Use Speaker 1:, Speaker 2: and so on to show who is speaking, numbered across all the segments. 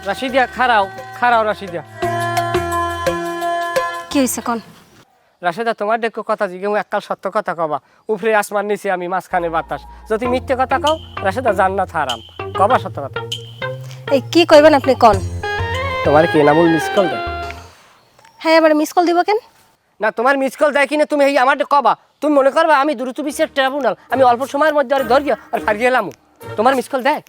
Speaker 1: রাশিদা খারাও খারাও রাশিদা।
Speaker 2: কি হয়েছে কোন?
Speaker 1: রাশিদা তোমার দেখো কথা জিগে এককাল সত্য কথা কবা। উপরে আসমান নিচে আমি মাঝখানে বাতাস। যদি মিথ্যে কথা কও রাশিদা জান্নাত হারাম। কবা সত্য কথা।
Speaker 2: এই কি কইবেন আপনি কোন?
Speaker 1: তোমার কি নামুল মিস কল দেয়?
Speaker 2: হ্যাঁ এবারে মিস কল দিব কেন?
Speaker 1: না তোমার মিস কল দেয় কিনা তুমি এই আমার কবা। তুমি মনে করবা আমি দ্রুত বিচার ট্রাইব্যুনাল, আমি অল্প সময়ের মধ্যে আর ধরিয়া আর ফারিয়ে এলাম। তোমার মিস কল দেয়?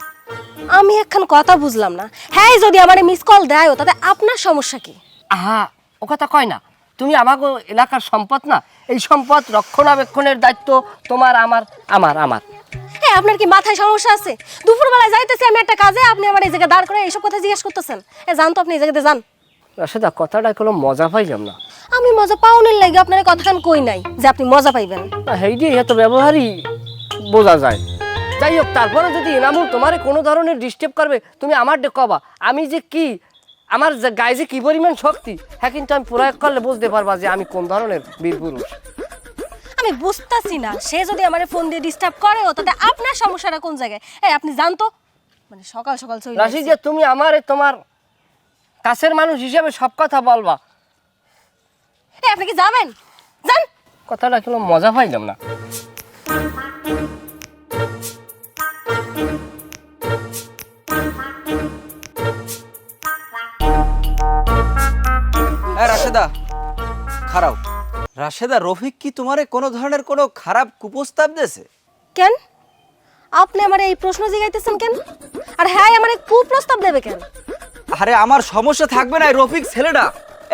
Speaker 2: আমি এখন কথা বুঝলাম না। হ্যাঁ যদি আমারে মিস কল দেয় তাতে আপনার সমস্যা কি?
Speaker 1: আহা ও কথা কয় না। তুমি আমাগো এলাকার সম্পদ না, এই সম্পদ রক্ষণাবেক্ষণের দায়িত্ব তোমার আমার আমার আমার।
Speaker 2: হ্যাঁ আপনার কি মাথায় সমস্যা আছে? দুপুরবেলায় যাইতেছি আমি একটা কাজে, আপনি আমার এই জায়গায় দাঁড় করে এইসব কথা জিজ্ঞেস করতেছেন। জান তো আপনি এই জায়গাতে যান।
Speaker 1: রাশেদা কথাটা কোনো মজা পাইলাম না।
Speaker 2: আমি মজা পাওনের লাগে আপনার কথাখান কই নাই যে আপনি মজা পাইবেন।
Speaker 1: হেই দিয়ে এত ব্যবহারই বোঝা যায়। যাই হোক তারপরে যদি এনামুল তোমার কোনো ধরনের ডিস্টার্ব করবে তুমি আমার কবা। আমি যে কি আমার গায়ে যে কি পরিমাণ শক্তি হ্যাঁ কিন্তু আমি প্রয়োগ করলে বুঝতে পারবা যে আমি কোন ধরনের বীর পুরুষ।
Speaker 2: আমি বুঝতাছি না সে যদি আমারে ফোন দিয়ে ডিস্টার্ব করে তাতে আপনার সমস্যাটা কোন জায়গায়? এই আপনি জান তো মানে সকাল সকাল চলে
Speaker 1: রাশি যে তুমি আমারে তোমার কাছের মানুষ হিসেবে সব কথা বলবা।
Speaker 2: এই আপনি কি যাবেন? যান।
Speaker 1: কথাটা কোনো মজা পাইলাম না।
Speaker 3: রাশেদা খারাপ। রাশেদা রফিক কি তোমারে কোনো ধরনের কোনো খারাপ কুপ্রস্তাব দিয়েছে?
Speaker 2: কেন আপনি আমারে এই প্রশ্ন জিগাইতেছেন কেন? আর হ্যাঁ আমারে কুপ্রস্তাব দেবে কেন?
Speaker 3: আরে আমার সমস্যা থাকবে না। এই রফিক ছেলেটা,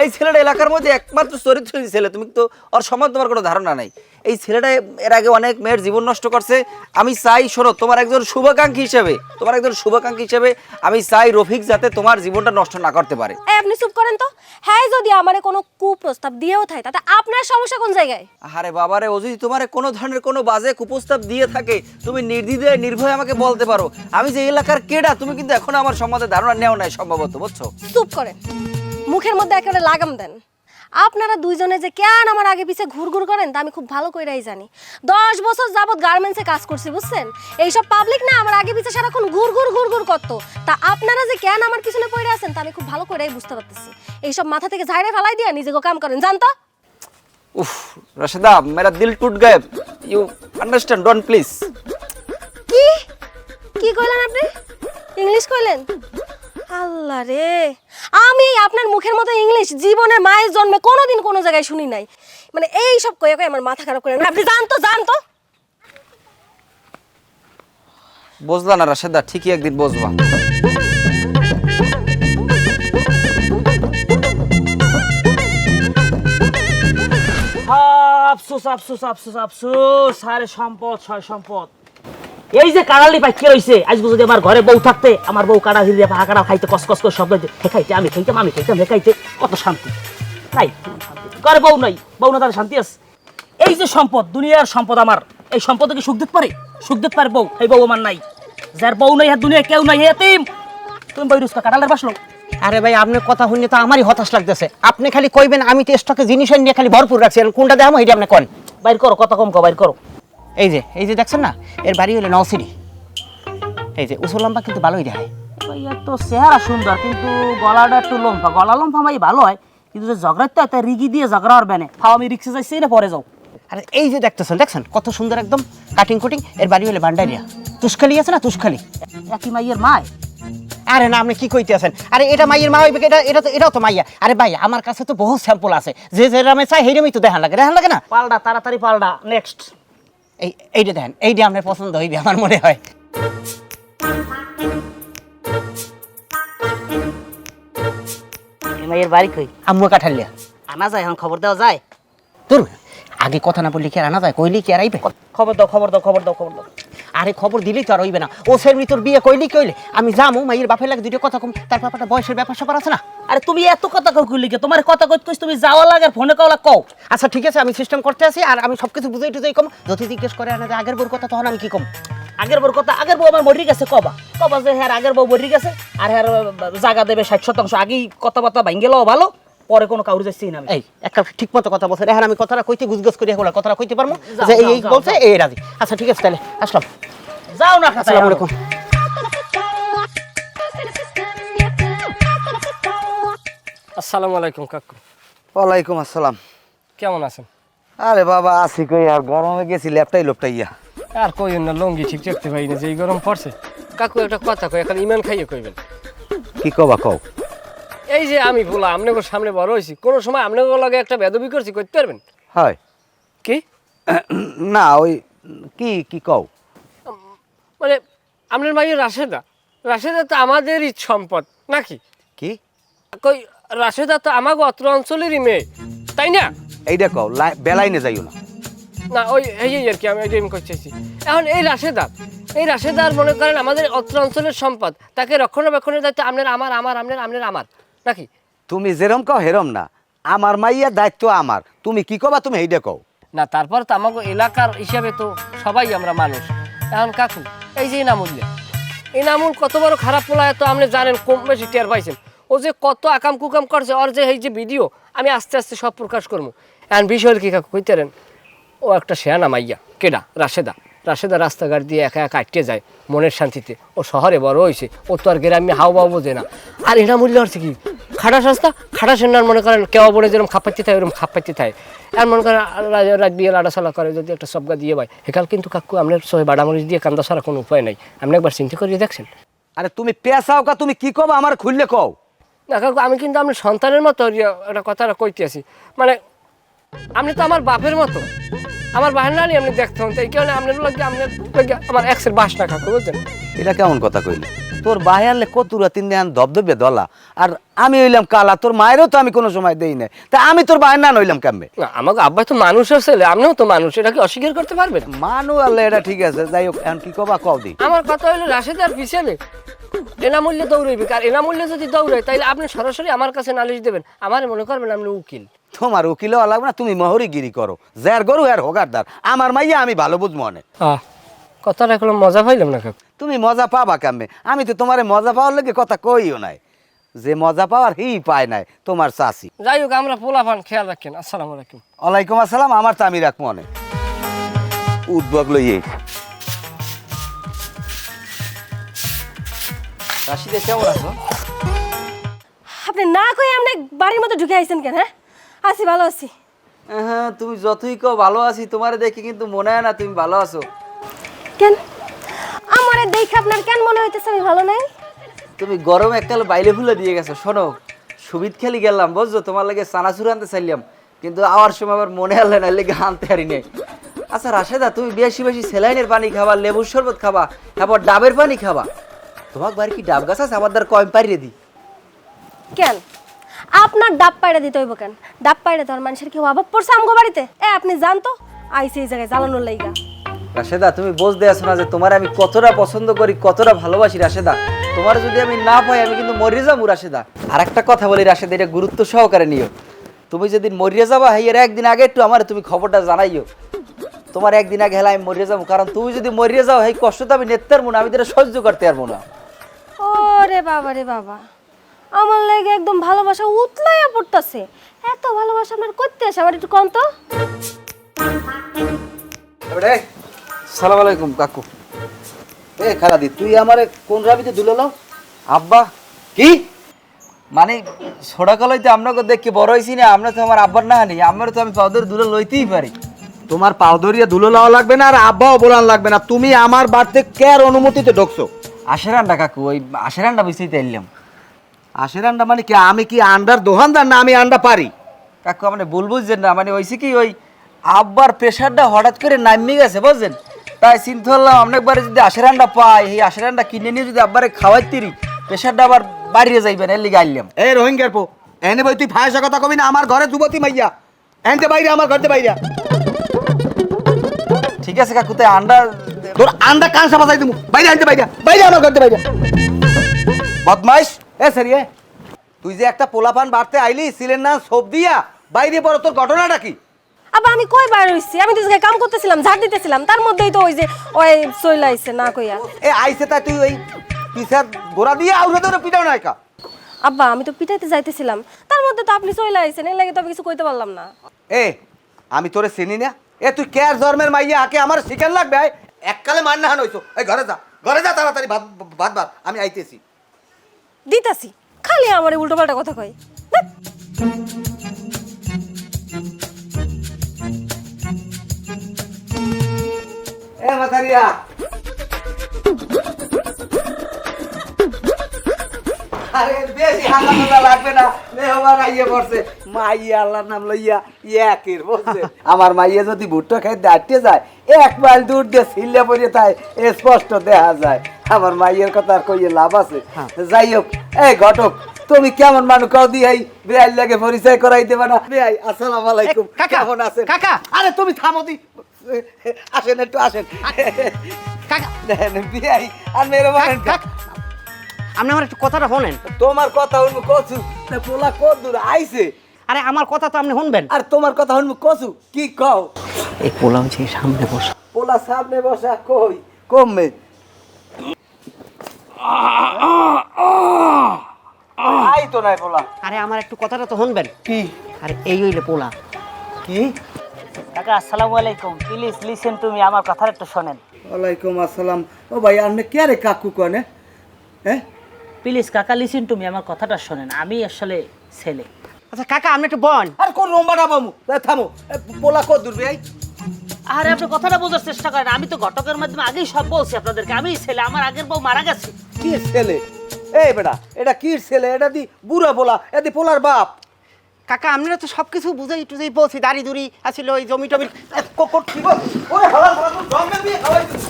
Speaker 3: এই ছেলেটা এলাকার মধ্যে একমাত্র চরিত্রহীন ছেলে। তুমি তো ওর সম্বন্ধে তোমার কোনো ধারণা নাই। এই ছেলেটা এর আগে অনেক মেয়ের জীবন নষ্ট করছে। আমি চাই শোনো তোমার একজন শুভাকাঙ্ক্ষী হিসেবে আমি চাই রফিক যাতে তোমার জীবনটা নষ্ট না করতে পারে।
Speaker 2: এই আপনি চুপ করেন তো। হ্যাঁ যদি আমারে কোনো কুপ্রস্তাব দিয়েও থাকে তাতে আপনার সমস্যা কোন জায়গায়?
Speaker 3: আরে বাবারে ও যদি তোমার কোনো ধরনের কোনো বাজে কুপ্রস্তাব দিয়ে থাকে তুমি নির্দ্বিধায় নির্ভয়ে আমাকে বলতে পারো। আমি যে এলাকার কেডা তুমি কিন্তু এখনো আমার সম্বন্ধে ধারণা নেও নাই সম্ভবত, বুঝছো?
Speaker 2: চুপ করেন, মুখের মধ্যে একেবারে লাগাম দেন। আপনারা দুইজনে যে কেন আমার আগে পিছে ঘুরঘুর করেন তা আমি খুব ভালো করেই জানি। 10 বছর যাবত গার্মেন্টসে কাজ করছি বুঝছেন। এইসব পাবলিক না আমার আগে পিছে সারাক্ষণ ঘুরঘুর করতো। তা আপনারা যে কেন আমার পিছনে পড়ে আছেন তা আমি খুব ভালো করেই বুঝতে পারতেছি। এইসব মাথা থেকে ঝাড়ে ফেলাই দিয়া নিজেকে কাম করেন জান তো।
Speaker 3: উফ রাশেদা মেরা দিল টুট গায়ে। You understand don't please.
Speaker 2: কি কি কইলেন আপনি? ইংলিশ কইলেন? আল্লাহ রে, আমি আপনার মুখের মতো ইংলিশ জীবনের মায়ের জন্মে কোনোদিন কোনো জায়গায় শুনি নাই। মানে এই সব কয়ে কয়ে আমার মাথা খারাপ করে না। আপনি জান তো
Speaker 3: বুঝলা না রাশেদা? ঠিকই একদিন বুঝবা।
Speaker 4: আফসোস আফসোস আফসোস আফসোস। আরে সম্পদ ছয় সম্পদ। এই যে কাড়ালি পাইকে রইছে আজকে যদি আমার ঘরে বউ থাকতে আমার বউ কাড়া হিরিয়ে পাহা কাড়া খাইতে কসকস করে শব্দ খাইতে আমি খাইতাম খাইতে কত শান্তি নাই। ঘরে বউ নাই, বউ না তার শান্তি আছে। এই যে সম্পদ দুনিয়ার সম্পদ আমার, এই সম্পদকে সুখ দিতে পারে বউ। এই বউ আমার নাই, যার বউ নাই আর দুনিয়ায় কেউ নাই। এতিম তুমি বই রুস্কা কাটালের বাসলো।
Speaker 5: আরে ভাই আপনার কথা শুনে তো আমারই হতাশ লাগতেছে। আপনি খালি কইবেন আমি তো স্টকে জিনিস নিয়ে খালি ভরপুর রাখছি, কোনটা দেখাবো এটা আপনি কোন।
Speaker 4: বাইর করো, কথা কম কো, বাইর করো।
Speaker 5: এই যে দেখছেন না, এর বাড়ি হলো নওসিরি। এই যে উঁচু লম্বা কিন্তু ভালোই দেখায়।
Speaker 4: ভাইয়া তো চেহারা সুন্দর কিন্তু গলাটা একটু লম্ফা। গলা লম্ফা ভাই ভালো হয় কিন্তু যে ঝগড়াতে একটা রিগি দিয়ে ঝগড়া হবে না। ফাও আমি রিক্সে যাইছি না পরে যাও।
Speaker 5: আরে এই যে দেখছেন কত সুন্দর একদম কাটিং এর বাড়ি হলো ভান্ডারিয়া। তুষখালি আছে না, তুষখালি।
Speaker 4: একই মাইয়ের মায়।
Speaker 5: আরে না আপনি কি কইতে আছেন? আরে এটা মাইয়ের মা হইবে, এটাও তো মাইয়া। আরে ভাই আমার কাছে তো বহু স্যাম্পল আছে, যে রামে চাই হেরামই তো দেখান লাগে না।
Speaker 4: পাল্টা তাড়াতাড়ি পাল্টা। নেক্সট
Speaker 5: এইটা দেখেন, এইটা আপনার পছন্দ হইবে আমার মনে হয়।
Speaker 4: এই মাইয়ের বাড়ি কই?
Speaker 5: আম্মু কাঠালিয়া।
Speaker 4: আনা যায় এখন, খবর দেওয়া যায়?
Speaker 5: তোর আগে কথা না বললি কি আর আনা যায়? কইলি কি আর আইবে?
Speaker 4: খবর দাও।
Speaker 5: আরে খবর দিলেই তো আর হইবে না। ও সের ভিতর বিয়ে কইলি কইলে আমি যামু মাইয়ের বাপের লাগে দুটো কথা কম, তার ব্যাপারটা বয়সের ব্যাপার স্যাপার আছে না।
Speaker 4: আরে তুমি এত কথা কইলি কে? তোমার কথা কইছ তুমি যাওয়া লাগে আর ফোনে কওলা কও।
Speaker 5: আচ্ছা ঠিক আছে, আমি সিস্টেম করতে আছি আর আমি সবকিছু বুঝাই টুজাই কম। যদি জিজ্ঞেস করে আনা আগের বোর কথা তখন আমি কি কম?
Speaker 4: আগের বউ কথা, আগের বউ আমার মরি গেছে কবা যে হ্যাঁ আগের বউ মরি গেছে আর হ্যাঁ জায়গা দেবে 60% আগেই কথাবার্তা ভাঙ্গে লও ভালো, পরে কোনো কাউরি যাচ্ছি না।
Speaker 5: এই একটা ঠিক মতো কথা বলছে, এখন আমি কথাটা কইতে গুজগজ করি এখন কথাটা কইতে পারবো
Speaker 4: যাও,
Speaker 5: যে
Speaker 4: যাও,
Speaker 5: এই
Speaker 4: যাও,
Speaker 5: বলছে
Speaker 4: যাও।
Speaker 5: এই রাজি। আচ্ছা ঠিক আছে তাহলে আসলাম।
Speaker 4: যাও না।
Speaker 5: আসসালামু আলাইকুম।
Speaker 1: আসসালামু আলাইকুম কাকু,
Speaker 3: ওয়ালাইকুম আসসালাম।
Speaker 1: কেমন আছেন?
Speaker 3: আরে বাবা আছি কই, আর গরমে গেছি ল্যাপটাই লোপটাইয়া।
Speaker 1: আর কইন না, লঙ্গি ঠিক দেখতে পাই না, যে এই গরম পড়ছে। কাকু একটা কথা কই, এখন ইমান খাইয়ে কইবেন।
Speaker 3: কি কবা কও?
Speaker 1: এই যে আমি বলা আপনাকে সামনে বড় হয়েছি, কোনো সময় আপনাকে লাগে একটা বেদবি করছি, করতে পারবেন?
Speaker 3: হয়
Speaker 1: কি
Speaker 3: না ওই কি কি কও?
Speaker 1: মানে আপনার মাইয়ের রাশেদা, রাশেদা তো আমাদেরই সম্পদ নাকি?
Speaker 3: কি
Speaker 1: কই রাশেদা তো আমাকে অত্র অঞ্চলেরই মেয়ে, তাই না?
Speaker 3: এইটা কও, বেলাইনে যাইও না।
Speaker 1: না ওই এই আর কি, আমি এটাই করতেছি। এখন এই রাশেদার মনে করেন আমাদের অত্র অঞ্চলের সম্পদ, তাকে রক্ষণাবেক্ষণের দায়িত্ব আপনার, আমার নাকি?
Speaker 3: তুমি যেরম কও হেরম না, আমার মাইয়া দায়িত্ব আমার। তুমি কি কবা তুমি এইটা কও।
Speaker 1: না তারপর তো আমাকে এলাকার হিসাবে তো সবাই আমরা মানুষ। এখন কাকু এই যে ইনামুল কত বড় খারাপ পোলায় তো আপনি জানেন, কম বেশি টের পাইছেন। ও যে কত আকাম কুকাম করছে, ওর যে এই যে ভিডিও আমি আস্তে আস্তে সব প্রকাশ করবো। এখন বিষয় কি কাকু কইতেন, ও একটা শেয়ানা মাইয়া, কেডা? রাশেদা রাস্তাঘাট দিয়ে একা একা আটকে যায় মনের শান্তিতে। ও শহরে বড় হয়েছে, ও তো আর গ্রামে হাও বাও বোঝে না। আর ইনামুল্য হচ্ছে কি খাটাস রাস্তা, খাটাস এনার মনে করেন কেউ বলে যেরকম খাপাইতে থাকে ওরকম খাপাইতে থাকে। আর মনে করেন রাত বিয়ে লাড়াছালা করে, যদি একটা সবগা দিয়ে পায় হেকাল কিন্তু কাকু আপনার সবাই বাড়ামরিচ দিয়ে কান্দা ছাড়া কোনো উপায় নাই। আপনি একবার চিন্তা করিয়ে দেখছেন?
Speaker 3: আরে তুমি পেশাও কা, তুমি কি কবা আমার খুললে কও।
Speaker 1: না কাকু আমি কিন্তু আপনার সন্তানের মতো একটা কথাটা কইতে আছি। মানে আপনি তো আমার বাপের মতো, আমার বাহির না আপনি দেখতে হন, তাই কারণে আপনার লাগে আমার এক্সের বাস না কাকু, বুঝছেন?
Speaker 3: এটা কেমন কথা কইলে? তোর বাহিরলে কতুরা তিন দেন ধবধবে দলা, আর আমি হইলাম কালা। তোর মায়েরও তো আমি কোনো সময় দেই নাই, তা আমি তোর বাহির না নইলাম কেমবে?
Speaker 1: না আমাকে আব্বা তো মানুষের ছেলে, আপনিও তো মানুষ, এটা কি অস্বীকার করতে পারবেন?
Speaker 3: মানু আল্লাহ, এটা ঠিক আছে। যাই হোক, এখন কি কবা কও দি।
Speaker 1: আমার কথা হলো রাশেদার পিছনে এনামূল্যে দৌড়াইবে, আর এনামূল্যে যদি দৌড়ায় তাইলে আপনি সরাসরি আমার কাছে নালিশ দেবেন, আমার মনে করবেন আপনি উকিল।
Speaker 3: তোমার উকিলও লাগবে না, তুমি মহরিগিরি করো, যার গরু আর হোগারদার। আমার মাইয়া আমি ভালো বুঝ মনে।
Speaker 1: কথাটা এখন মজা পাইলাম না কাকু।
Speaker 3: তুমি মজা পাবা কেমনে? আমি তো তোমার মজা পাওয়ার লেগে কথা কইও নাই, যে মজা পাওয়ার হি পায় নাই তোমার চাচি।
Speaker 1: যাই হোক আমরা পোলাপান খেয়াল রাখেন। আসসালামু আলাইকুম।
Speaker 3: ওয়ালাইকুম আসসালাম। আমার তো আমি রাখ মনে উদ্যোগ লইয়ে। রাশিদা কেমন আছো?
Speaker 2: আপনি না কই আপনি বাড়ির মধ্যে ঢুকে আইছেন কেন? হ্যাঁ আছি, ভালো আছি।
Speaker 3: হ্যাঁ তুমি যতই কও ভালো আছি, তোমার দেখে কিন্তু মনে হয় না তুমি ভালো আছো।
Speaker 2: কেন আমারে দেখে আপনার কেন মনে হইতেছে আমি ভালো নাই?
Speaker 3: তুমি গরম এককাল বাইলে ফুলে দিয়ে গেছো। শোনো, সুবিধ খেলি গেলাম বুঝছো, তোমার লাগে চানাচুর আনতে চাইলাম, কিন্তু আওয়ার সময় আবার মনে হলে না, লেগে আনতে পারি নাই। আচ্ছা রাশেদা, তুমি বেশি বেশি স্যালাইনের পানি খাবা, লেবুর শরবত খাবা, তারপর ডাবের পানি খাবা। তোমার বাড়ি কি ডাব গাছ আছে? আমার দ্বার কম পাইরে দি।
Speaker 2: কেন আপনার ডাব পায়রা দিতে হইব কেন? ডাব পায়রা তো আর মানুষের কেউ অভাব পড়ছে আমগো বাড়িতে? আপনি জানতো আইসি এই জায়গায় জ্বালানোর লাইগা।
Speaker 3: রাশেদা তুমি বুঝতে আসো না যে তোমার আমি কতটা পছন্দ করি, কতটা ভালোবাসি। রাশেদা তোমার যদি আমি না পাই আমি কিন্তু মরিয়ে যাবো। রাশেদা আর একটা কথা বলি রাশেদা, এটা গুরুত্ব সহকারে নিও। তুমি যেদিন মরিয়ে যাবা এর একদিন আগে একটু আমার তুমি খবরটা জানাইও। তোমার একদিন আগে হেলা আমি মরিয়ে যাবো, কারণ তুমি যদি মরিয়ে যাও এই কষ্ট তো আমি নিতে পারবো না, আমি তো সহ্য করতে পারবো না।
Speaker 2: ওরে বাবা রে বাবা, আমার লাগে একদম ভালোবাসা উতলাইয়া পড়তাছে। এত ভালোবাসা আপনার করতে আসে, আমার একটু কম তো।
Speaker 3: সালাম আলাইকুম কাকু। এ খালাদি, তুই আমারে কোন রাবিতে দুলে লাও? আব্বা কি মানে ছোটা কলাইতে আপনাকে দেখে বড় হয়েছি না, আমরা তো আমার আব্বার না হানি, আমার তো আমি পাউদের দুলে লইতেই পারি। তোমার পাউদরিয়া দুলে লাও লাগবে না, আর আব্বাও বলান লাগবে না। তুমি আমার বাড়িতে কের অনুমতিতে ঢুকছো? আশেরান্ডা কাকু, ওই আশেরান্ডা বুঝতেই এলাম। আশেরান্ডা মানে কি? আমি কি আন্ডার দোকানদার না আমি আন্ডা পারি? কাকু মানে ভুল বুঝছেন না, মানে হয়েছে কি ওই আব্বার প্রেশারটা হঠাৎ করে নামিয়ে গেছে বুঝছেন, তাই চিন্তা করলাম অনেকবারে যদি আশেরান্ডা পাই, এই আশেরান্ডা কিনে নিয়ে যদি আব্বারে খাওয়াইতেরি, প্রেশারটা আবার বাড়িয়ে যাইবেন, এর লিগে আইলাম। এই রোহিঙ্গার পো এনে বই, তুই ফায়সা কথা কবি না। আমার ঘরে যুবতী মাইয়া এনতে বাইরে, আমার ঘরতে বাইরে। ঠিক আছে কাকু, তাই আন্ডা তোর আন্ডা কাঁসা বাজাই তুমি বাইরে আনতে বাইরে, বাইরে আমার ঘরতে বাইরে। বদমাইশ এ সেরিয়ে, তুই যে একটা পোলাপান বাড়তে আইলি ছিলেন না সব দিয়া বাইরে পড়ো, তোর ঘটনাটা কি?
Speaker 2: আবার আমি কই বাইরে হইছি? আমি তো জায়গায় কাম করতেছিলাম, ঝাড় দিতেছিলাম, তার মধ্যেই তো ওই যে ওই চইলা আইছে না কইয়া।
Speaker 3: এ আইছে তা তুই ওই পিছার গোড়া দিয়ে আউরে ধরে পিটাও না একা?
Speaker 2: আব্বা আমি তো পিটাইতে যাইতেছিলাম, তার মধ্যে তো আপনি চইলা আইছেন, এর লাগে তো আমি কিছু কইতে পারলাম না।
Speaker 3: এ আমি তোরে চিনি না? এ তুই কেয়ার জন্মের মাইয়া, আকে আমার শিকার লাগবে? এককালে মান না হান হইছো। এই ঘরে যা, ঘরে যা তাড়াতাড়ি, ভাত ভাত ভাত আমি আইতেছি।
Speaker 2: দিতাছি, খালি আমার উল্টো পাল্টা কথা কয়। ধ্যাৎ।
Speaker 3: এ মাথারিয়া আরে বেশি হাঁটা লাগবে না মেহমান আইয়ে পড়ছে মাইয়া আল্লাহর নাম লইয়া ইয়াকের বলছে আমার মাইয়া যদি ভুট্টা খাইতে আটকে যায় 1 মাইল দূর দিয়ে ছিল্লে পড়ে তাই স্পষ্ট দেখা যায় আমার মাইয়ের কথা আর কইয়ে লাভ আছে যাই হোক এই ঘটক তুমি কেমন মানুষ কাউ দিয়ে বেআই লাগে পরিচয় করাই দেবে না বেআই আসসালামু আলাইকুম কেমন আছেন
Speaker 5: কাকা।
Speaker 3: আরে তুমি থামো দি আসেন একটু আসেন
Speaker 5: কাকা
Speaker 3: দেখেন বেআই আর মেরে বলেন
Speaker 5: আপনি আমার একটু কথাটা শোনেন।
Speaker 3: তোমার কথা হইব কচু না পোলা কত দূর আইছে
Speaker 5: আরে আমার কথা তো আপনি শুনবেন।
Speaker 3: আর তোমার কথা হইব কচু কি কও
Speaker 5: এই পোলা হচ্ছে সামনে বসা।
Speaker 3: পোলা সামনে বসা কই কমবে আই তো নাই পোলা
Speaker 5: আরে আমার একটু কথাটা তো শুনবেন।
Speaker 3: কি
Speaker 5: আরে এই হইলে পোলা।
Speaker 3: কি
Speaker 4: কাকা আসসালামু আলাইকুম, প্লিজ লিসেন টু মি, আমার কথাটা একটু শোনেন।
Speaker 3: ওয়ালাইকুম আসসালাম ও ভাই আপনি কে রে কাকু কনে হ্যাঁ
Speaker 4: প্লিজ কাকা লিসেন টু মি, আমার কথাটা শোনেন। আমি আসলে ছেলে।
Speaker 5: আচ্ছা কাকা আপনি একটু বন।
Speaker 3: আর কোন রম্বাটা বামু থামো পোলা কত দূর ভাই
Speaker 4: আরে আপনি কথাটা বোঝার চেষ্টা করেন। আমি তো ঘটকের মাধ্যমে আগেই সব বলছি আপনাদেরকে। আমি ছেলে, আমার আগের বউ মারা গেছে।
Speaker 3: কি ছেলে এই বেটা এটা কি ছেলে এটা দি বুড়া পোলা এদি পোলার বাপ
Speaker 5: কাকা আমরা তো সবকিছু বুঝাই টুঝাই বলছি, দাড়ি দুড়ি আসলে ওই জমি টমি।
Speaker 3: ওরে হালা হালা জঙ্গল দিয়ে খাওয়াই দিছি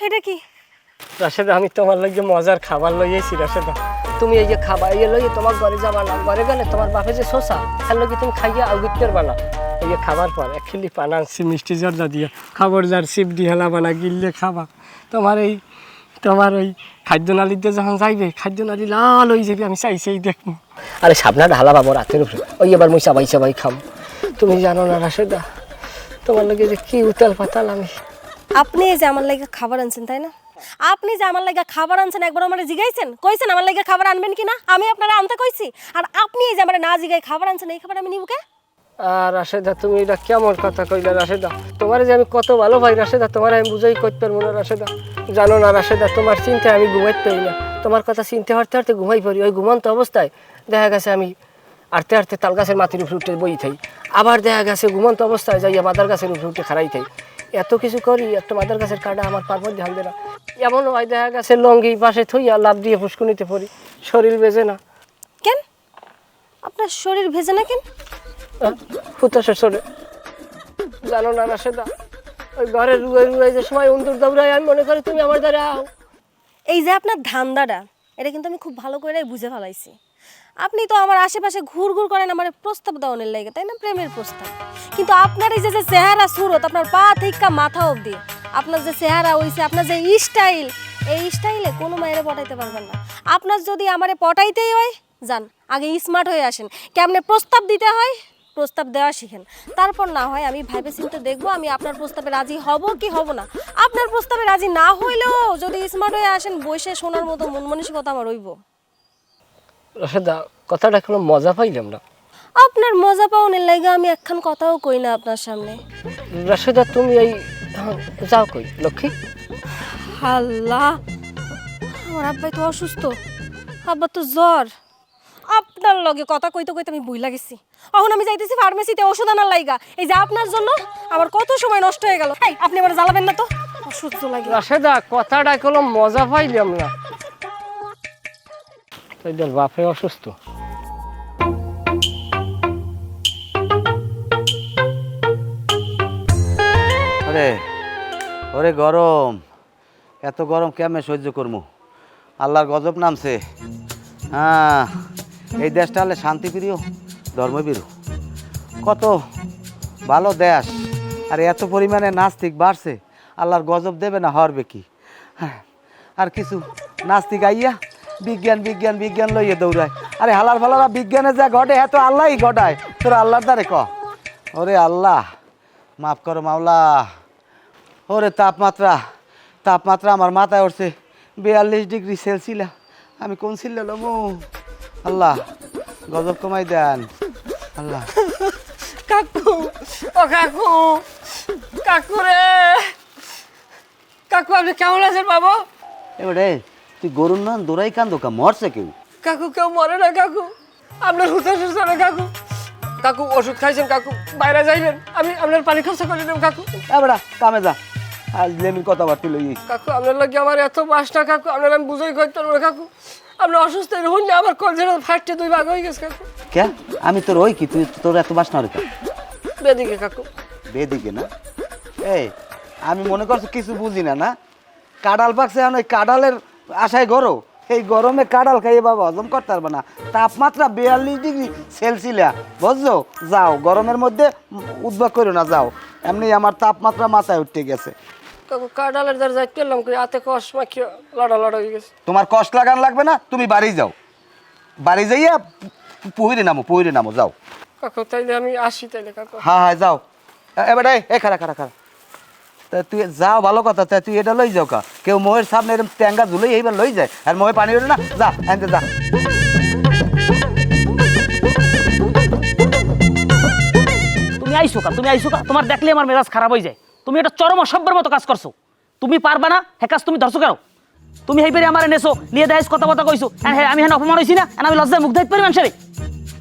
Speaker 2: এটা কি?
Speaker 1: রাশেদা আমি তোমার লাগে মজার খাবার লইয়েছি রাশেদা। তুমি এই যে খাবার ইয়ে লইয়ে তোমার ঘরে যাবা না, ঘরে গেলে তোমার বাপে যে শোষা তার লগে তুমি খাইয়া আউগিত করবা না। এই যে খাবার পর এক খিলি পানা আনছি মিষ্টি জর্দা দিয়া, খবরদার সিপডি হেলা বানা গিললে খাবা। তোমার ওই খাদ্যনালীতে যখন যাইবে খাদ্যনালী লাল হয়ে যাবে, আমি চাইছি এই দেখবো। আরে সাবনাটা হালা পাবো রাতের উপরে, ওই এবার মুই সবাই খাম। তুমি জানো না রাশেদা তোমার লগে যে কি উতাল পাতাল আমি।
Speaker 2: আপনি এই যে আমার লাগা খাবার আনছেন তাই না? আপনি যে আমার লাগা খাবার আনছেন একবার আমারে জিগাইছেন, কইছেন আমার লাগা খাবার আনবেন কিনা? আমি আপনারা আনতে কইছি, আর আপনি এই যে আমারে না জিগাই খাবার আনছেন, এই খাবার আমি নিব কে?
Speaker 1: আর রাশেদা তুমি এটা কেমন কথা কইলা রাশেদা? তোমার যে আমি কত ভালো ভাই রাশেদা, তোমার আমি বুঝাই করতে পারবো না রাশেদা। জানো না রাশেদা তোমার চিন্তায় আমি ঘুমাইতে পারি না। তোমার কথা চিনতে হাঁটতে হাঁটতে ঘুমাই পড়ি। ওই ঘুমন্ত অবস্থায় দেখা গেছে আমি হাঁটতে হাঁটতে তাল গাছের মাটির উপরে উঠে বই থাই, আবার দেখা গেছে ঘুমন্ত অবস্থায় যাইয়া মাদার গাছের উপরে উঠে খাড়াই থাই। এত কিছু করি, একটা মাদার গাছের কাটা আমার পারপর ধ্যান দেয় না। এমন হয় দেখা গেছে লঙ্গি পাশে থইয়া লাভ দিয়ে ফুসকুনিতে পড়ি, শরীর বেজে না।
Speaker 2: কেন আপনার শরীর ভেজে না কেন?
Speaker 1: ফুতাসে সরে জানো না রাশেদা, ওই ঘরে রুয়ে যে সময় উন্দুর দৌড়ায় আমি মনে করি তুমি আমার দ্বারা আও।
Speaker 2: এই যে আপনার ধান্দাটা, এটা কিন্তু আমি খুব ভালো করে বুঝে ফেলাইছি। আপনি তো আমার আশেপাশে ঘুরঘুর করেন আমার প্রস্তাব দেওয়ানোর লাগে, তাই না? প্রেমের প্রস্তাব। কিন্তু আপনার এই যে চেহারা সুরত, আপনার পা থেকে মাথা অবধি আপনার যে চেহারা হইছে, আপনার যে স্টাইল, এই স্টাইলে কোনো মায়েরে পটাইতে পারবেন না। আপনার যদি আমারে পটাইতেই হয়, যান আগে স্মার্ট হয়ে আসেন। কেমনে প্রস্তাব দিতে হয় প্রস্তাব দেওয়া শিখেন, তারপর না হয় আমি ভাইবে চিন্তে দেখবো আমি আপনার প্রস্তাবে রাজি হব কি হব না। আপনার প্রস্তাবে রাজি না হইলেও যদি স্মার্ট হয়ে আসেন, বসে শোনার মতো মন মানসিকতা আমার হইব।
Speaker 1: রাশেদা কথাটা কোনো মজা পাইলাম না।
Speaker 2: আপনার মজা পাওনের লাগে আমি একখান কথাও কই না আপনার সামনে।
Speaker 1: রাশেদা তুমি এই যাও কই লক্ষ্মী?
Speaker 2: আল্লাহ, আমার আব্বাই তো অসুস্থ, আব্বা তো জ্বর। আপনার লগে কথা কইতে কইতে আমি বই লাগেছি। এখন আমি যাইতেছি ফার্মেসিতে ওষুধ আনার লাইগা। এই যে আপনার জন্য আমার কত সময় নষ্ট হয়ে গেল। এই আপনি আমার জ্বালাবেন না তো, অসুস্থ লাগে।
Speaker 1: রাশেদা কথাটা কোনো মজা পাইলাম না। তোর বাপে অসুস্থ।
Speaker 3: ওরে ওরে গরম, এত গরম কেমনে সহ্য করবো? আল্লাহর গজব নামছে। হ্যাঁ, এই দেশটা হলে শান্তিপ্রিয় ধর্মভীরু, কত ভালো দেশ, আর এত পরিমাণে নাস্তিক বাড়ছে। আল্লাহর গজব দেবে না হরবে কি? হ্যাঁ, আর কিছু নাস্তিক আইয়া বিজ্ঞান বিজ্ঞান বিজ্ঞান লইয়ে দৌড়ায়। আরে হালার ফালারা বিজ্ঞানে যা ঘটে হ্যাঁ তো আল্লাহই ঘটায়। তোরা আল্লাহর দ্বারে ক ওরে আল্লাহ মাফ করো মাওলা। ওরে তাপমাত্রা আমার মাথায় উঠছে 42 ডিগ্রি সেলসিয়াস। আমি কোন ছিল লমু? আল্লাহ গজব কমাই দেন। আল্লাহ
Speaker 1: কাকু ও কাকু কাকু রে কাকু আপনি কেমন আছেন বাবা?
Speaker 3: এবারে তুই গরুর নান দৌড়াই কান্দো কা মরছে কেউ?
Speaker 1: কাকু কেউ মরে না কাকু, আপনার হুতাশ হচ্ছে না কাকু। কাকু ওষুধ খাইছেন কাকু, বাইরে যাইবেন, আমি আপনার পানি খরচা করে দেব কাকু।
Speaker 3: এবারে কামে যা, আজ লেমির কথাবার্তা লই।
Speaker 1: কাকু আপনার লাগে আমার এত বাসনা কাকু, আপনার আমি বুঝাই করতে পারবো না কাকু। আপনি অসুস্থ হন না, আমার কলজের ফাটতে 2 ভাগ হয়ে গেছে কাকু।
Speaker 3: কে আমি তোর ওই কি তুই তোর এত বাসনা রে?
Speaker 1: বেদিকে কাকু।
Speaker 3: বেদিকে না? এই আমি মনে করছি কিছু বুঝি না না, কাঁঠাল পাকছে এখন ওই কাঁঠালের আশায় গরো, এই গরমে কাঁঠাল খাইয়ে বাবা হজম করতে পারবে না। তাপমাত্রা 42 ডিগ্রি সেলসিয়াস, বুঝছো? যাও গরমের মধ্যে উদ্ভব করো না, যাও। এমনি আমার তাপমাত্রা মাথায় উঠতে গেছে।
Speaker 1: কাকু কাঁঠালের দ্বার যাইতে এলাম করে হাতে কষ মাখিয়ে লড়া লড়া হয়ে গেছে।
Speaker 3: তোমার কষ্ট লাগান লাগবে না, তুমি বাড়ি যাও, বাড়ি যাইয়া পহিরে নামো যাও।
Speaker 1: কাকু তাইলে আমি আসি তাইলে কাকু।
Speaker 3: হ্যাঁ হ্যাঁ যাও। এবারে এই খারা খারা খারা, তা তুই যাও ভালো কথা, তা তুই এটা লই যাও কা, কেউ মোহের সামনে এরকম ট্যাঙ্গা ঝুলে এইবার লই যায় আর মোহে পানি ওঠে না, যা আনতে যা।
Speaker 4: তুমি আইসো কা, তোমার দেখলে আমার মেজাজ খারাপ হয়ে যায়। তুমি এটা চরম অসভ্যের মতো কাজ করছো। তুমি পারবা না, হে কাজ তুমি ধরছো কেন? তুমি হেইবারে আমার এনেছো, নিয়ে দেখাইছ কথা কইছো, আমি হেন অপমান হইছি না, আমি লজ্জায় মুখ দেখতে পারি মানুষের।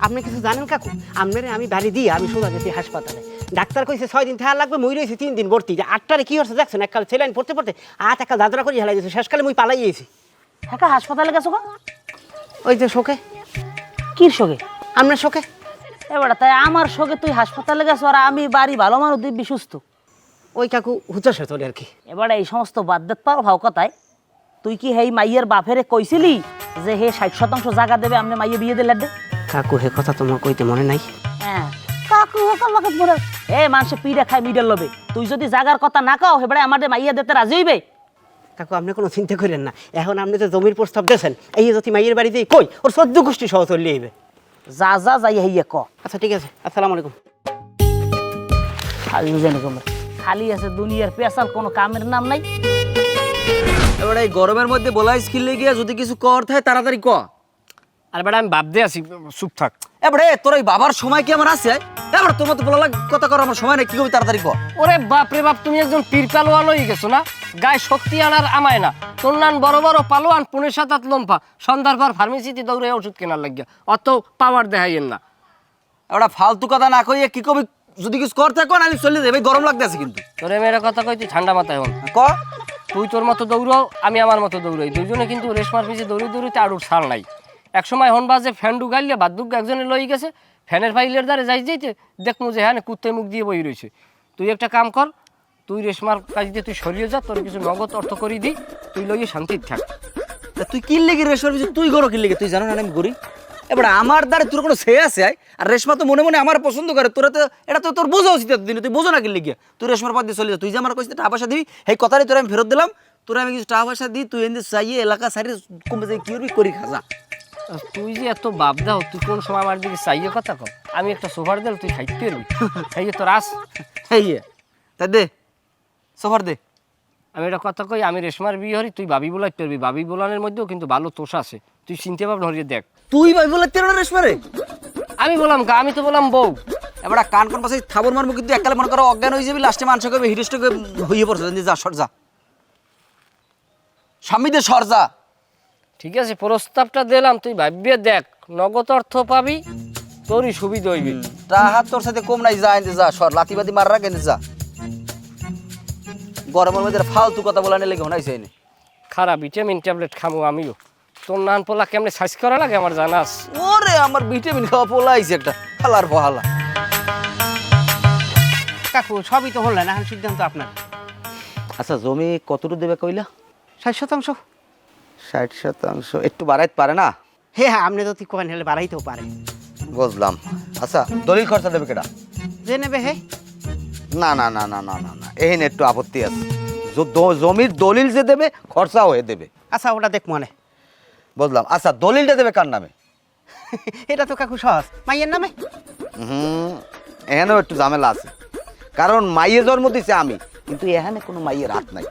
Speaker 5: আপনি কিছু জানেন কাকু? আপনারে আমি বাড়ি দিয়ে আমি সোজা গেছি হাসপাতালে। ডাক্তার কইছে 6 দিন থাকা লাগবে, মই রয়েছি 3 দিন ভর্তি। 8টারে কি হচ্ছে দেখছেন, এককাল সেলাইন পড়তে পড়তে একটা দাদরা করে হেলাই গেছে, শেষকালে মই পালাই গেছি।
Speaker 4: হ্যাঁ হাসপাতালে গেছো কা?
Speaker 5: ওই যে শোকে।
Speaker 4: কির শোকে?
Speaker 5: আপনার শোকে?
Speaker 4: এবার তাই আমার শোকে তুই হাসপাতালে গেছো আর আমি বাড়ি ভালো মানুষ দিব্যি সুস্থ।
Speaker 5: ওই কাকু হুচাশে চলে আর কি।
Speaker 4: এবার এই সমস্ত বাদ দিতে পারো ভাও কথায়। তুই কি হেই মাইয়ের বাপেরে কইছিলি যে হে 60% জায়গা দেবে, আমনে মাইয়ে বিয়ে দিলে দে?
Speaker 5: কাকু হে কথা তোমার কইতে মনে নাই?
Speaker 4: হ্যাঁ কাকু হেকার লাগত মনে এ মানুষে পিড়ে খায় মিডল লবে। তুই যদি জাগার কথা না কাও হেবারে আমাদের মাইয়া দিতে রাজি হইবে?
Speaker 5: কাকু আপনি কোনো চিন্তা করেন না, এখন আপনি তো জমির প্রস্তাব দিয়েছেন, এই যদি মাইয়ের বাড়ি দিয়ে কই ওর 14 গোষ্ঠী সহ চলে আইবে।
Speaker 4: যা যা যাই হইয়া ক।
Speaker 5: আচ্ছা ঠিক আছে, আসসালামু আলাইকুম।
Speaker 4: খালি জানি কমরে খালি আছে দুনিয়ার পেশাল, কোনো কামের নাম নাই।
Speaker 3: এবারে এই গরমের মধ্যে বলা স্কিল গিয়া যদি কিছু কর থাকে তাড়াতাড়ি ক।
Speaker 1: আর বেটা আমি ভাবতে আছি, চুপ থাক।
Speaker 3: এবারে তোর এই বাবার সময় কি আমার আছে? এবার তোমার তো বলা কথা কর আমার সময় নেই, কি করবি তাড়াতাড়ি ক।
Speaker 1: ওরে বাপ রে বাপ, তুমি একজন পীর পালোয়ান হয়ে গেছো না, গায়ে শক্তি আনার আমায় না। তোর নান বড় বড় পালোয়ান, 5-7 লম্ফা, সন্ধ্যার পর ফার্মেসিতে দৌড়ে ওষুধ কেনার লাগিয়া, অত পাওয়ার দেখাইয়েন না।
Speaker 3: এবার ফালতু কথা না কইয়ে কি কবি, যদি কিছু করতে কোন আমি চলে যাবে, গরম লাগতেছে কিন্তু।
Speaker 1: তোরে মেয়ের কথা কই, তুই ঠান্ডা মাথায় হন।
Speaker 3: ক।
Speaker 1: তুই তোর মতো দৌড়াও, আমি আমার মতো দৌড়াই, দুইজনে কিন্তু রেশমার পিছিয়ে দৌড়িতে আড়ুর ছাড় নাই। একসময় হন বাজে ফ্যান ঢুকাইলে বাদ্যুক একজনে লই গেছে, ফ্যানের ফাইলের দ্বারে যাইতে দেখমু যে হ্যাঁ কুত্তে মুখ দিয়ে বই রয়েছে। তুই একটা কাম কর, তুই রেশমার কাজ দিয়ে তুই সরিয়ে যা, তোর কিছু নগদ অর্থ করি দিই, তুই লইয়ে শান্তির থাক।
Speaker 3: তা তুই কি লেগে রেশমার পিছনে তুই গরো কি লেগে, তুই জানো না আমি গরি? এবার আমার দ্বারা তোর কোনো সে আছে? আর রেশমা তো মনে মনে আমার পছন্দ করে, তোরা তো এটা তো তোর বোঝা উচিত এতদিন, তুই বোঝো না কি লেগে? তুই রেশমার পথ দিয়ে চলে যা, তুই যে আমার কইছিস টাকা পয়সা দিবি, এই কথাটাই তোরা আমি ফেরত দিলাম। তোরা আমি কিছু টাকা পয়সা দিই, তুই এনে চাইয়ে এলাকা সারি কমে যাই কি করবি করি খাজা।
Speaker 1: তুই যে এত বাপ দাও, তুই কোন সময় আমার দিকে চাইয়ে কথা কর? আমি একটা সোফার দিল, তুই খাইতে পারবি? খাইয়ে তোর আস।
Speaker 3: এই তাই দে সফর দে।
Speaker 1: আমি একটা কথা কই, আমি রেশমার বিয়ে হরি, তুই বাবি বলাই পারবি। বাবি বলানের মধ্যেও কিন্তু ভালো তোষ আছে, তুই চিনতে ভাবনা হরিয়ে দেখ।
Speaker 3: তুই ভাই বলে তেরো রেশমারে?
Speaker 1: আমি বললাম আমি তো বললাম বউ।
Speaker 3: এবার কান কোন পাশে থাবর মারবো, কিন্তু এককালে মনে করো অজ্ঞান হয়ে যাবি, লাস্টে মানুষ কবে হিরিষ্ট হইয়ে পড়ছে, যা সর যা, স্বামীদের সর যা।
Speaker 1: ঠিক আছে, প্রস্তাবটা দিলাম, তুই ভাবিয়ে দেখ, নগদ অর্থ পাবি, তোরই সুবিধা হইবে।
Speaker 3: টাহা তোর সাথে কম নাই, যা এনে যা, সর লাতিবাতি মার রাখ, এনে যা। গরমের মধ্যে ফালতু কথা বলা নিলে ঘনাইছে এনে।
Speaker 1: খারাপ ভিটামিন ট্যাবলেট খামো আমিও, তোর নান পোলা কেমনে সাইজ করা লাগে আমার জানাস।
Speaker 3: ওরে আমার ভিটামিন খাওয়া পোলা আইছে একটা, খালার বহালা।
Speaker 5: কাকু সবই তো হল না, এখন সিদ্ধান্ত আপনার।
Speaker 3: আচ্ছা জমি কতটুকু দেবে কইলা?
Speaker 5: 60%।
Speaker 3: 60%? একটু বাড়াইতে পারে না?
Speaker 5: হ্যাঁ আপনি যদি কোয়েন হলে বাড়াইতেও পারে।
Speaker 3: বুঝলাম। আচ্ছা দলিল খরচা দেবে কেটা?
Speaker 5: যে নেবে হে।
Speaker 3: না না না না না না না, এখানে একটু আপত্তি আছে। জমির দলিল যে দেবে খরচাও হয়ে দেবে।
Speaker 5: আচ্ছা ওটা দেখ মনে।
Speaker 3: বুঝলাম। আচ্ছা দলিলটা দেবে কার নামে?
Speaker 5: এটা তো কাকু সহজ, মাইয়ের নামে।
Speaker 3: এখানেও একটু ঝামেলা আছে, কারণ মাইয়ে জন্ম দিছে আমি, কিন্তু এখানে কোনো মাইয়ের হাত নাই।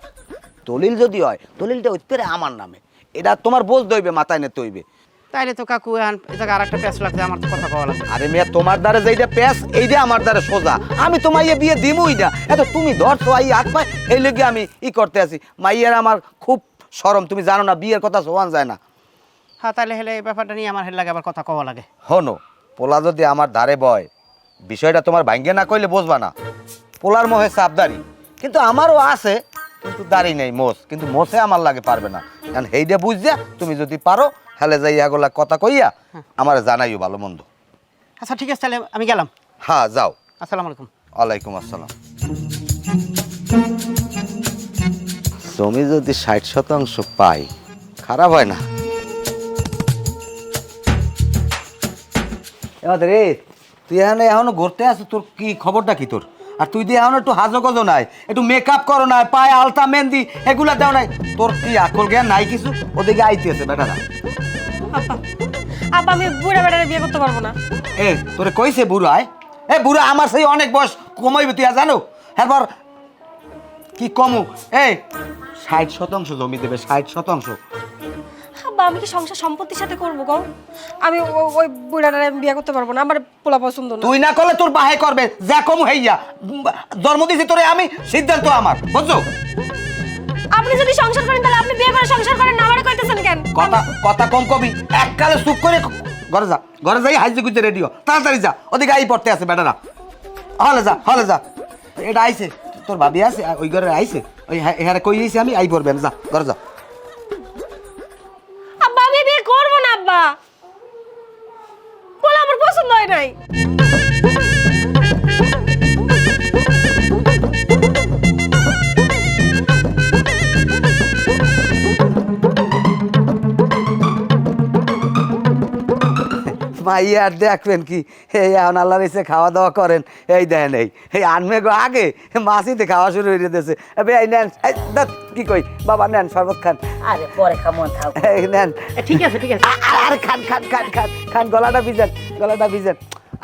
Speaker 3: দলিল যদি হয়, দলিলটা হইতে আমার নামে, এটা তোমার বোঝ দইবে, মাথায় নিতে হইবে।
Speaker 5: তাইলে তো কাকু এখন এই জায়গায় আরেকটা প্যাঁচ লাগছে, আমার তো কথা কওয়া লাগছে।
Speaker 3: আরে মেয়ে তোমার দ্বারা যেইটা প্যাস এইটা আমার দ্বারা সোজা, আমি তো মাইয়া বিয়ে দিমই না, এত তুমি ধরছো এই হাত পায় এই লেগে আমি করতে আছি। মাইয়ার আমার খুব শরম, তুমি জানো না বিয়ের কথা শোয়ান যায় না।
Speaker 5: হ্যাঁ তাইলে হেলে এই ব্যাপারটা নিয়ে আমার হেলে লাগে আবার কথা কওয়া লাগে।
Speaker 3: হনো পোলা যদি আমার ধারে বয়, বিষয়টা তোমার ভাঙ্গে না কইলে বুঝবা না। পোলার মোহে সাবধানী, কিন্তু আমারও আছে, কিন্তু দাড়ি নেই মোষ, কিন্তু মোষে আমার লাগে পারবে না। কারণ হেইটা বুঝিয়া তুমি যদি পারো হেলে যাই এগুলা কথা কইয়া আমার জানাইও ভালো মন্দ।
Speaker 5: আচ্ছা ঠিক আছে, তাহলে আমি গেলাম।
Speaker 3: হ্যাঁ যাও।
Speaker 5: আসসালামু আলাইকুম।
Speaker 3: ওয়ালাইকুম আসসালাম। জমি যদি 60% পাই খারাপ হয় না। এবার রে তুই এখনো ঘুরতে আছো, তোর কি খবরটা কি তোর? আর তুই দিয়ে এখন একটু হাজো গজো নাই, একটু মেকআপ করো নাই, পায়ে আলতা মেহেন্দি এগুলা দেও নাই, তোর কি আকল জ্ঞান নাই কিছু? ওদিকে আইতেছে বেটারা।
Speaker 2: আব্বা আমি বুড়া বেটারে বিয়ে করতে পারবো না।
Speaker 3: এ তোরে কইছে বুড়ো আয়? এ বুড়ো আমার সেই অনেক বয়স কমাইবে তুই আর জানো? এরপর কি কমু? এই 60% জমি দেবে, 60%।
Speaker 2: আব্বা আমি কি সংসার সম্পত্তির সাথে করবো গো? আমি ওই বুড়াটারে বিয়ে করতে পারবো না, আমার পোলা পছন্দ না।
Speaker 3: তুই না করলে তোর বাহে করবে, যা কমু হইয়া জন্ম দিছি তোরে আমি, সিদ্ধান্ত আমার, বুঝছো?
Speaker 2: আপনি যদি সংসার করেন তাহলে আপনি বিয়ে করে সংসার করেন না, আমারে কইতেছেন কেন?
Speaker 3: কথা কথা কম কবি, এককালে চুপ করে ঘরে যা, ঘরে যাই হাইজে গুজে রেডিও তাড়াতাড়ি যা, ওদিকে আই পড়তে আছে বেটারা। হলে যা, হলে যা। এটা আইছে তোর ভাবি আছে ওই ঘরে আইছে, ওই হ্যাঁ কই দিয়েছি আমি, আই পড়বে, যা ঘরে যা।
Speaker 2: আব্বা আমি বিয়ে করবো না আব্বা, পোলা আমার পছন্দ হয় নাই।
Speaker 3: মাইয়া আর দেখবেন কি, এই এখন আল্লাহর ইচ্ছে খাওয়া দাওয়া করেন, এই দেন এই আনমে গো আগে মাছিতে খাওয়া শুরু হয়ে দিতেছে। এই নেন, কি কই বাবা নেন শরবত খান।
Speaker 4: আরে পরে খামন থাক।
Speaker 3: এই নেন।
Speaker 5: ঠিক আছে ঠিক আছে।
Speaker 3: আরে খান খান খান খান খান, গলাটা ভিজেন, গলাটা ভিজেন।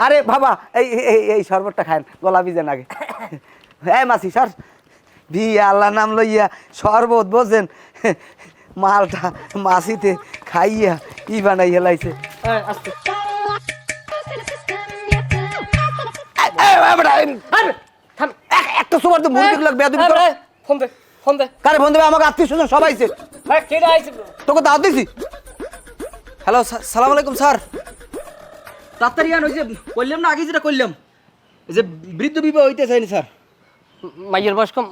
Speaker 3: আরে বাবা এই এই এই শরবতটা খান, গলা ভিজেন আগে। হ্যাঁ মাসি সর, বিয়া আল্লাহ নাম লইয়া শরবত বোঝেন, মালটা মাসিতে খাইয়া ই বানাই হেলাইছে। একটা সময় তো মুরগি লাগবে।
Speaker 1: ফোন দে, ফোন দে।
Speaker 3: কারে বন্ধু আমাকে আত্মীয় স্বজন সবাই আইছে,
Speaker 1: হ্যাঁ কে আইছে?
Speaker 3: তোকে দাওয়াত দিছি। হ্যালো সালাম আলাইকুম স্যার। তাড়াতাড়ি আন, ওই যে করলাম না আগে যেটা করলাম, এই যে বৃদ্ধ বিবাহ হইতে চাইনি স্যার।
Speaker 1: মাইয়ের বয়স কম?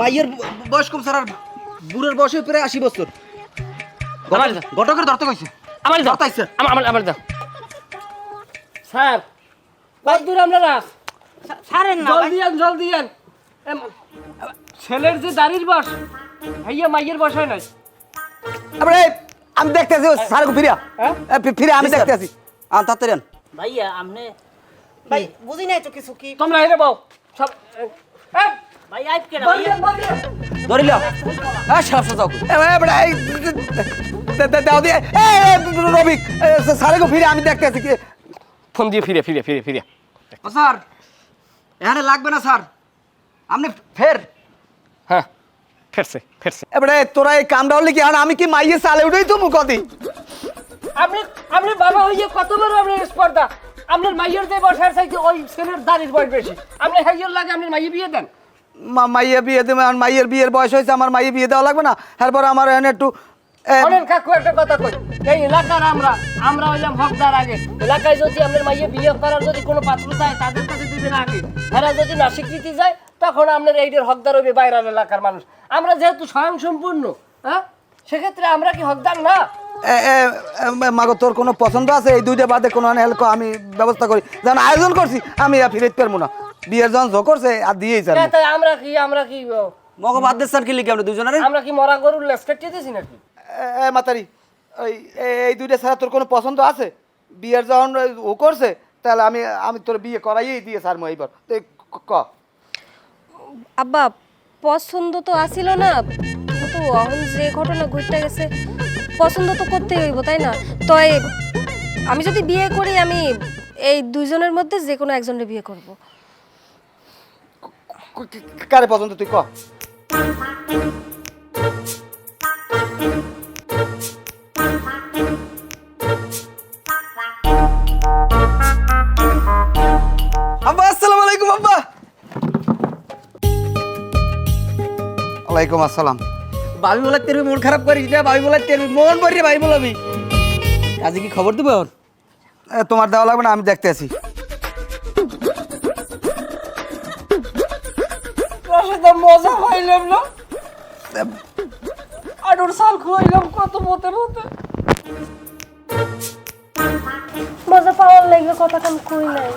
Speaker 3: মাইয়ের বয়স কম স্যার, আর বুড়োর বয়স প্রায় 80 বছর। ঘটকের ধরতে কইছে।
Speaker 1: আমার দাও,
Speaker 3: ধরতে আইছে।
Speaker 1: আমার দাও। স্যার কত দূর আপনারা?
Speaker 5: ছাড়েন না
Speaker 1: জলদি আন, জলদি আন। ছেলের যে দাড়ির বয়স, ভাইয়া মাইয়ের বয়স হয় নাই।
Speaker 3: তারপরে আমি দেখতেছি স্যার ফিরিয়া, ফিরে আমি দেখতেছি। আন তাড়াতাড়ি আন।
Speaker 4: ভাইয়া আমনে
Speaker 5: ভাই বুঝি নাই তো কিছু কি।
Speaker 1: তোমরা এনে বাও সব।
Speaker 4: ভাই আইপ কেডা ভাইয়া?
Speaker 3: ধরিল সব যাও দাও দিয়ে রবিক স্যারে গো ফিরে আমি দেখতেছি কি।
Speaker 1: ফোন দিয়ে ফিরে ফিরে ফিরে ফিরে।
Speaker 3: স্যার এখানে লাগবে না স্যার, আপনি ফের।
Speaker 1: হ্যাঁ ফেরছে ফেরছে।
Speaker 3: এবারে তোরা এই কামটা হলে কি আর আমি কি মাইয়ে চালে উঠেই তো মুখতি।
Speaker 1: আপনি আপনি বাবা হইয়ে কত বড় আপনার স্পর্ধা, আপনার মাইয়ের যে বয়সের চাইতে ওই ছেলের দাড়ির বয়স বেশি, আপনি হাইয়ের লাগে আপনার মাইয়ে বিয়ে দেন।
Speaker 3: মাইয়ে বিয়ে দেবে, আমার মাইয়ের বিয়ের বয়স হয়েছে, আমার মাইয়ে বিয়ে দেওয়া লাগবে না? এরপর আমার এখানে একটু
Speaker 1: অনেক কাকু একটা কথা কই, এই এলাকার আমরা হইলাম হকদার আগে। এলাকায় যদি আপনার মাইয়ে বিয়ে করার যদি কোনো পাত্র যায় তাদের কাছে দিবেন আগে, এরা যদি না স্বীকৃতি যায় তখন আপনার এইটার হকদার হইবে বাইরের এলাকার মানুষ। আমরা যেহেতু স্বয়ংসম্পূর্ণ, হ্যাঁ সেক্ষেত্রে আমরা কি হকদার না?
Speaker 3: মাগো তোর কোনো পছন্দ আছে? এই দুইটা বাদে কোনো হেল্প আমি ব্যবস্থা করি, যেন আয়োজন করছি আমি ফিরে পারবো না। বিয়ের জন জো করছে আর দিয়েই স্যার।
Speaker 1: আমরা কি
Speaker 3: মগো বাদ দে স্যার, কি লিখে আমরা দুজনের
Speaker 1: আমরা কি মরা গরুর লেজ কেটে দিয়েছি নাকি?
Speaker 3: মাতারি ওই এই দুইটা ছাড়া তোর কোনো পছন্দ আছে? বিয়ের যখন ও করছে তাহলে আমি তোর বিয়ে করাইই দিয়ে স্যার মই এইবার ক।
Speaker 2: আব্বা পছন্দ তো আসিল না, কিন্তু এখন যে ঘটনা ঘটতে গেছে পছন্দ তো করতেই হইব তাই না? তো আমি যদি বিয়ে করি আমি এই দুইজনের মধ্যে যে কোনো একজনের বিয়ে করব।
Speaker 3: কারে পছন্দ তুই ক। ওয়ালাইকুম আসসালাম। ভাবি বলার তেরবি মন খারাপ করিস না, ভাবি বলার তেরবি মন ভরি ভাই বলাবি। কাজে কি খবর দেবো ওর? তোমার দেওয়া লাগবে না, আমি দেখতে আছি।
Speaker 1: মজা পাইলাম না, আডুর সাল খুয়াইলাম কত মতে মতে।
Speaker 2: মজা পাওয়ার লাগবে কথা কম কই নাই।